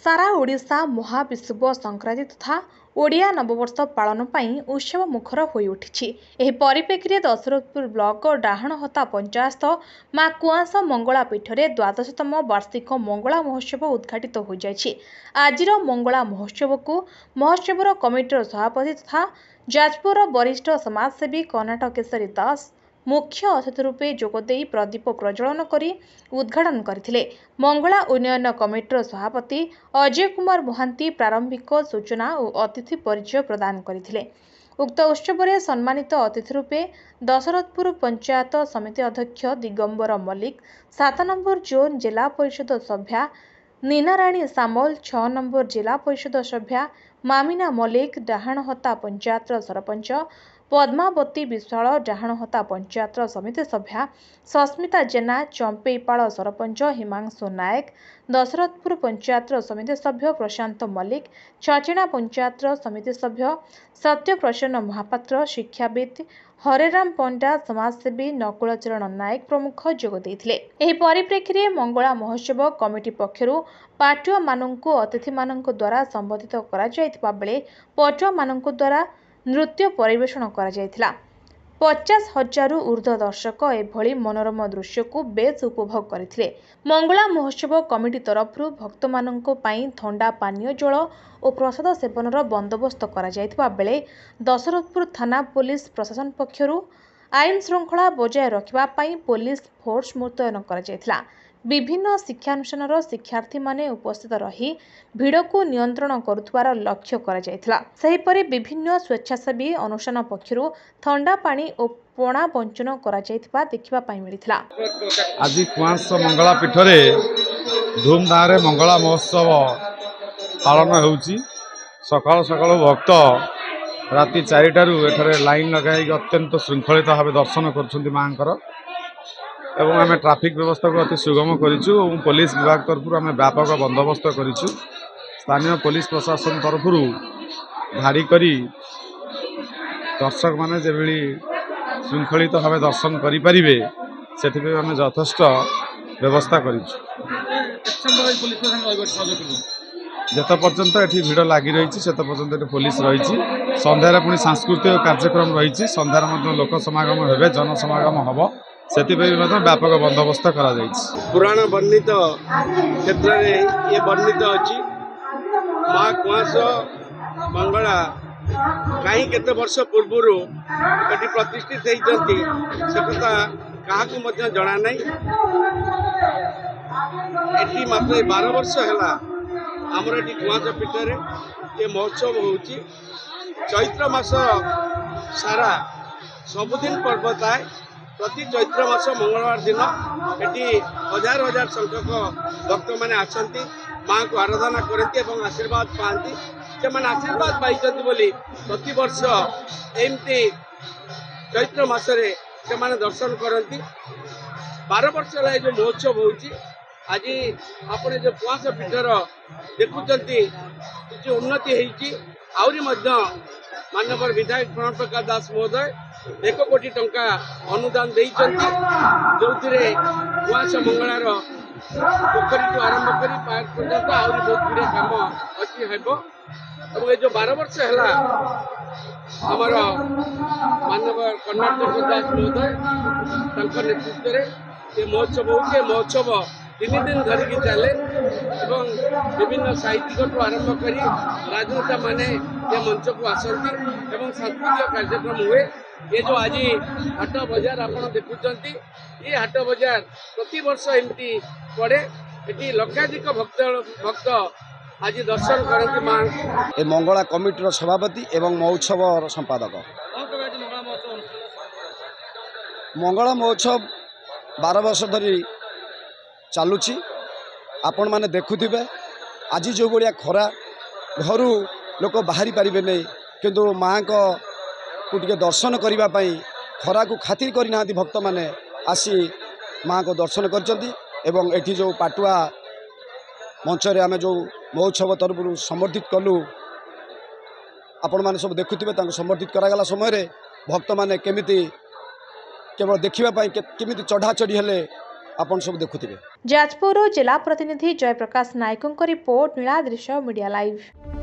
सारा ओडिशा महाविषुव संक्रांति तथा ओडिया नववर्ष पालन ପାଇଁ उत्सव मुखर होई उठिछि। एही परिप्रेक्षी दशरथपुर ब्लॉक डाहाणहता पंचायत मां कुआंस मंगला पीठरे द्वादशतम वार्षिक मंगला महोत्सव उद्घाटित हो जायछि। आजिर मंगला महोत्सव को महोत्सवर कमिटीर सभापति तथा जाजपुर वरिष्ठ समाजसेवी कर्नाटक केशरी दास मुख्य अतिथि रूपे जोगदेई प्रदीप प्रज्वलन करी उद्घाटन करथिले। मंगला उन्नयन कमिटीर सभापति अजय कुमार महांती प्रारंभिक सूचना और अतिथि परिचय प्रदान करथिले। उक्त उत्सव में सम्मानित अतिथि रूपे दशरथपुर पंचायत समिति अध्यक्ष दिगंबर मल्लिक, 7 नंबर जोन जिला परिषद सभ्या नीनाराणी सामल, 6 नंबर जिला परिषद सभ्या मामिना मल्लिक, डाहाणहता पंचायत सरपंच पद्मावती विश्वाल, डाहाणहता पंचायत समिति सभ्या सस्मिता जेना, चंपेईपाड़ सरपंच हिमांशु नायक, दशरथपुर पंचायत समिति सभ्य प्रशांत मल्लिक, छचिणा पंचायत समिति सभ्य सत्यप्रसन्न महापात्र, शिक्षाविद हरेराम पंडा, समाजसेवी नकुलचरण नायक प्रमुख जोग देथिले। एही परिप्रेक्षी मंगला महोत्सव कमिटी पक्षरु पाटुआ मानंकु अतिथि मानंकु द्वारा संबोधित करा जायतिबा बेले पटुआ मानंकु द्वारा नृत्य परिवेषण करा जायतिला। 50,000 ऊर्ध्व दर्शक एभली मनोरम दृश्य को बेस उपभोग करथिले। मंगला महोत्सव कमिटी तरफरु भक्त मानंको पई ठंडा पानीय जल और प्रसाद सेवनर बंदोबस्त करा जायतिबा बेले दशरथपुर थाना पुलिस प्रशासन पक्षरु आईन श्रृंखला बजाय रखिबा पई पुलिस फोर्स मुतयन करा जायतिला। विभिन्न शिक्षानुष्ठानर शिक्षार्थी माने उपस्थित रही भिड़ को नियंत्रण करुथबार लक्ष्य करा जायतिला। सेहीपरि विभिन्न स्वेच्छासेवी अनुष्ठान पक्षरु ठंडा पानी और पणा बंचन करा जायतिबा देखिबा पई मिलिथिला। आज कुआंस मंगला पीठरे धूमधाम रे मंगला महोत्सव पालन होउची। सकाल सकाल भक्त राति 4टारू एठारे लाइन लगाई अत्यंत श्रृंखलित भाव दर्शन करछुंती मांकर एवं आम ट्राफिक व्यवस्था को अति सुगम करिछु। पुलिस विभाग तरफ आम व्यापक बंदोबस्त करिछु। स्थानीय पुलिस प्रशासन तरफ धाड़ी करी दर्शक माने जेभली श्रृंखलित भाव दर्शन करि परिबे सेथिबे आम यथेष्ट व्यवस्था करिछु। जत पर्यंत एठी भिड़ लगी रही सेत पर्यंत पुलिस रही। संध्यार पुणी सांस्कृतिक कार्यक्रम रही। संध्यार लोक समागम हे जन समागम हम से व्यापक बंदोबस्त करा पुराण वर्णित क्षेत्र में ये वर्णित अच्छी माँ कुआंस मंगला कहीं केते वर्ष पूर्वर ये प्रतिष्ठित होती से कथा क्या जना ना। ये मात्र 12 वर्ष है आमर ये कुआंस पीठरे ये महोत्सव हो चैत्र मास सारा सबुदिन पर्व थाए। प्रति चैत्र मास मंगलवार दिन ये हजार हजार संख्यक भक्त मैंने आसती माँ को आराधना करती और आशीर्वाद पाती। से आशीर्वाद पाई प्रति वर्ष एमती चैत्र मसरे से दर्शन करती। 12 वर्ष है जो महोत्सव हो आज आपने जो कुआंस पीठर देखुंत कि उन्नति होती आहरी माननीय विधायक प्रणव प्रकाश दास महोदय 1 कोटी टंका अनुदान देइचंती जो कुआंस मंगलार पोखरी तो आरंभ कर पार्क पर्यंत आहरी बहुत गुड़े काम अच्छी हम ये जो 12 वर्ष है आमर माननीय कर्नाटक दास महोदय नेतृत्व में ये महोत्सव हो महोत्सव 3 दिन धरिकी चले और विभिन्न साहित्यिक आरंभ कर राजनेता माने ये मंच को आसती और सांस्कृतिक कार्यक्रम हुए। ये जो आज हाट बजार आप देखुंत ये हाट बजार प्रति वर्ष एमती पड़े। ये लक्षाधिक भक्त आज दर्शन करती माँ। ए मंगला कमिटीर सभापति एवं महोत्सव संपादक। मंगला महोत्सव 12 वर्ष धरी चलुची। आपण माने देखुथिबे आज जो बड़िया खरा घर लोक बाहरी पारिबे नहीं किंतु माँ को टिके दर्शन करने पाई खरा को खातिर करना भक्त माने आसी माँ को दर्शन करचंती एवं एठी जो पाटुआ मंचरे आमे जो महोत्सव तरफ समर्थित कलु आपण माने सब देखुथिबे तांको समर्थित करागला समय रे भक्त माने केमिति केवल देखिबा पाई केमिति चढ़ा चढ़ी हेले आपण सब देखुथिबे। जाजपुर जिला प्रतिनिधि जयप्रकाश नायकों रिपोर्ट नीलाद्रिश मीडिया लाइव।